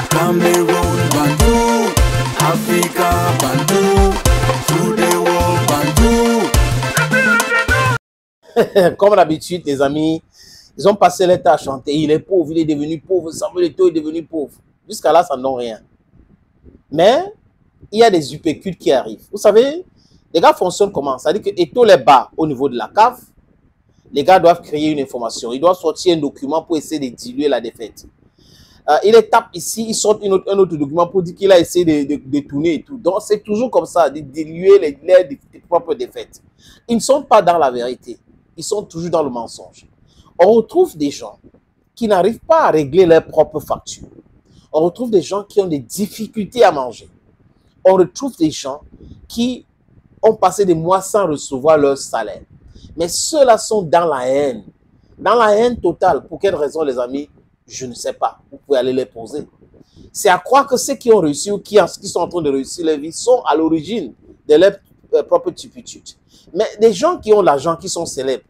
Cameroon, Bandou, Africa, Bandou, through the world, Bandou. Comme d'habitude, les amis, ils ont passé l'état à chanter. Il est pauvre, il est devenu pauvre. Samuel Eto'o est devenu pauvre. Jusqu'à là, ça ne donne rien. Mais il y a des upécutes qui arrivent. Vous savez, les gars fonctionnent comment? Ça veut dire que Eto'o les bat au niveau de la CAF. Les gars doivent créer une information. Ils doivent sortir un document pour essayer de diluer la défaite. Il les tape ici, ils sortent un autre document pour dire qu'il a essayé de détourner et tout. Donc, c'est toujours comme ça, de diluer les propres défaites. Ils ne sont pas dans la vérité. Ils sont toujours dans le mensonge. On retrouve des gens qui n'arrivent pas à régler leurs propres factures. On retrouve des gens qui ont des difficultés à manger. On retrouve des gens qui ont passé des mois sans recevoir leur salaire. Mais ceux-là sont dans la haine. Dans la haine totale. Pour quelle raison, les amis? Je ne sais pas. Vous pouvez aller les poser. C'est à croire que ceux qui ont réussi ou qui sont en train de réussir leur vie sont à l'origine de leur propre turpitude. Mais des gens qui ont l'argent, qui sont célèbres,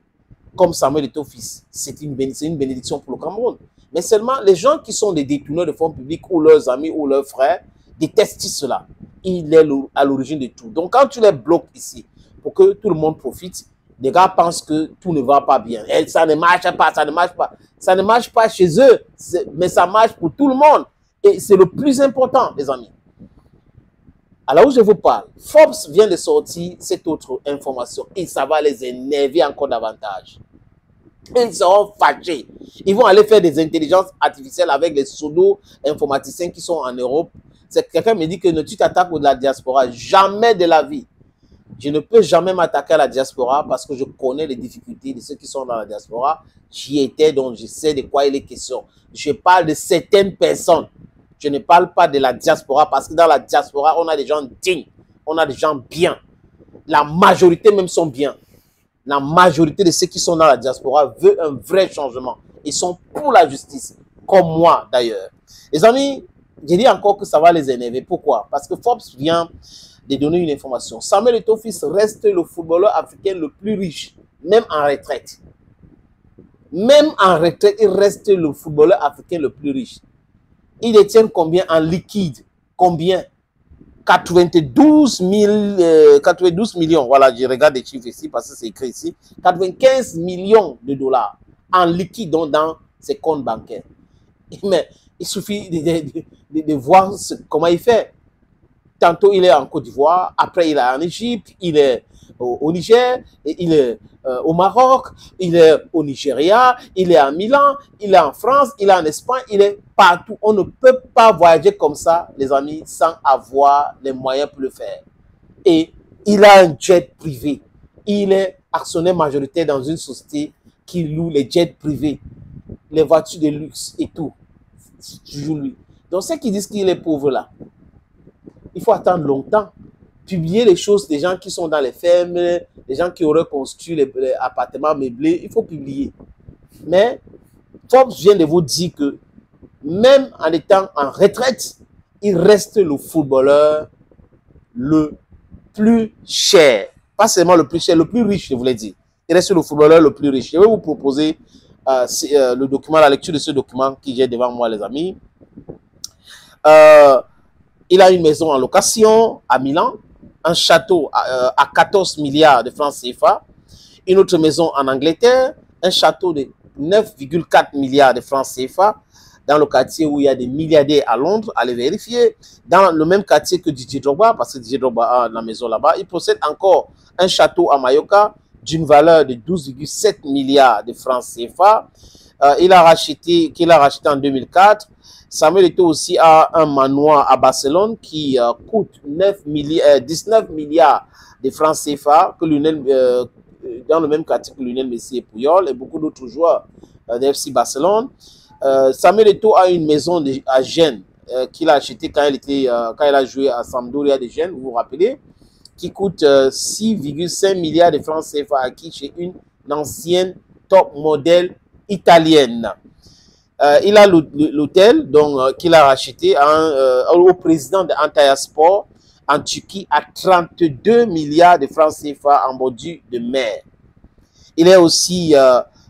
comme Samuel Eto'o fils, c'est une bénédiction pour le Cameroun. Mais seulement les gens qui sont des détourneurs de fonds publics ou leurs amis ou leurs frères détestent cela. Il est à l'origine de tout. Donc quand tu les bloques ici pour que tout le monde profite, les gars pensent que tout ne va pas bien. Et ça ne marche pas, ça ne marche pas. Ça ne marche pas chez eux, mais ça marche pour tout le monde. Et c'est le plus important, les amis. Alors où je vous parle, Forbes vient de sortir cette autre information et ça va les énerver encore davantage. Ils seront fâchés. Ils vont aller faire des intelligences artificielles avec les pseudo-informaticiens qui sont en Europe. Quelqu'un me dit que ne tu t'attaques à la diaspora. Jamais de la vie. Je ne peux jamais m'attaquer à la diaspora parce que je connais les difficultés de ceux qui sont dans la diaspora. J'y étais, donc je sais de quoi il est question. Je parle de certaines personnes. Je ne parle pas de la diaspora parce que dans la diaspora, on a des gens dignes. On a des gens bien. La majorité même sont bien. La majorité de ceux qui sont dans la diaspora veulent un vrai changement. Ils sont pour la justice, comme moi d'ailleurs. Les amis, je dis encore que ça va les énerver. Pourquoi? Parce que Forbes vient de donner une information. Samuel Eto'o fils reste le footballeur africain le plus riche, même en retraite. Même en retraite, il reste le footballeur africain le plus riche. Il détient combien en liquide? Combien? 92 millions. Voilà, je regarde les chiffres ici parce que c'est écrit ici. 95 millions de dollars en liquide dans ses comptes bancaires. Mais il suffit de voir comment il fait. Tantôt, il est en Côte d'Ivoire, après, il est en Égypte, il est au Niger, il est au Maroc, il est au Nigeria, il est à Milan, il est en France, il est en Espagne, il est partout. On ne peut pas voyager comme ça, les amis, sans avoir les moyens pour le faire. Et il a un jet privé. Il est actionnaire majoritaire dans une société qui loue les jets privés, les voitures de luxe et tout. C'est toujours lui. Donc, ceux qui disent qu'il est pauvre là, il faut attendre longtemps. Publier les choses des gens qui sont dans les fermes, des gens qui auraient construit les appartements meublés, il faut publier. Mais Forbes vient de vous dire que même en étant en retraite, il reste le footballeur le plus cher. Pas seulement le plus cher, le plus riche, je voulais dire. Il reste le footballeur le plus riche. Je vais vous proposer le document, la lecture de ce document que j'ai devant moi, les amis. Il a une maison en location à Milan, un château à 14 milliards de francs CFA, une autre maison en Angleterre, un château de 9,4 milliards de francs CFA, dans le quartier où il y a des milliardaires à Londres, allez vérifier, dans le même quartier que Didier Drogba, parce que Didier Drogba a la maison là-bas. Il possède encore un château à Mallorca d'une valeur de 12,7 milliards de francs CFA, qu'il a racheté en 2004. Samuel Eto'o aussi a un manoir à Barcelone qui coûte 19 milliards de francs CFA que dans le même quartier que Lionel Messi et Puyol et beaucoup d'autres joueurs de FC Barcelone. Samuel Eto'o a une maison à Gênes qu'il a acheté quand il a joué à Sampdoria de Gênes, vous vous rappelez, qui coûte 6,5 milliards de francs CFA acquis chez une ancienne top modèle italienne. Il a l'hôtel qu'il a racheté au président de Antalya Sport en Turquie à 32 milliards de francs CFA en bordure de mer. Il est aussi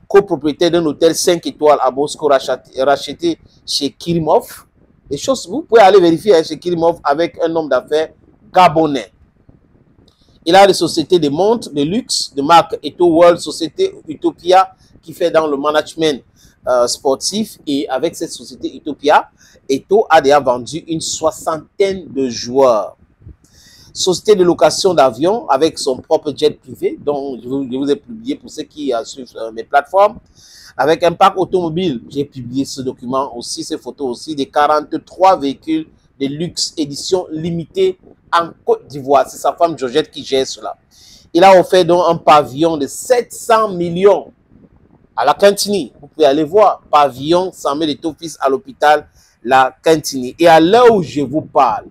copropriétaire d'un hôtel 5 étoiles à Moscou racheté chez Kirimov Les choses, vous pouvez aller vérifier chez Kilimov avec un homme d'affaires gabonais. Il a des sociétés de montres, de luxe, de marque Eto World, société Utopia qui fait dans le management sportif. Et avec cette société Utopia, Eto a déjà vendu une 60aine de joueurs. Société de location d'avions avec son propre jet privé, dont je vous ai publié pour ceux qui suivent mes plateformes. Avec un parc automobile, j'ai publié ce document aussi, ces photos aussi, des 43 véhicules de luxe édition limitée en Côte d'Ivoire. C'est sa femme Georgette qui gère cela. Il a offert donc un pavillon de 700 millions à la Cantini. Vous pouvez aller voir. Pavillon Samuel Eto'o Fils à l'hôpital La Cantini. Et à l'heure où je vous parle,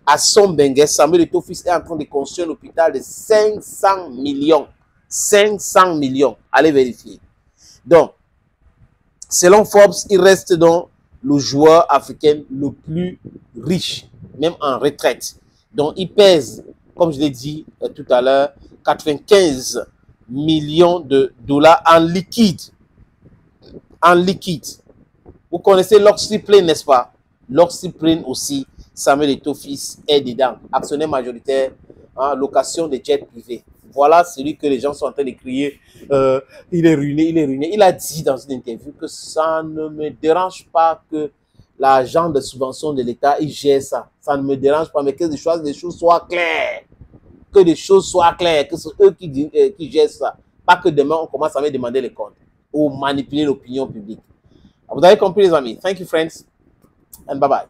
à Sombengue, Samuel Eto'o Fils est en train de construire un hôpital de 500 millions. 500 millions. Allez vérifier. Donc, selon Forbes, il reste donc le joueur africain le plus riche, même en retraite. Donc, il pèse, comme je l'ai dit tout à l'heure, 95 millions de dollars en liquide. En liquide. Vous connaissez l'Oxyplane, n'est-ce pas? L'Oxyplane aussi, Samuel Eto'o Fils est dedans. Actionnaire majoritaire, en location de jets privés. Voilà celui que les gens sont en train de crier. Il est ruiné, il est ruiné. Il a dit dans une interview que ça ne me dérange pas que l'agent de subvention de l'État, il gère ça. Ça ne me dérange pas, mais que les choses soient claires. Que les choses soient claires, que c'est eux qui gèrent ça. Pas que demain, on commence à me demander les comptes ou manipuler l'opinion publique. Vous avez compris, les amis. Thank you, friends, and bye-bye.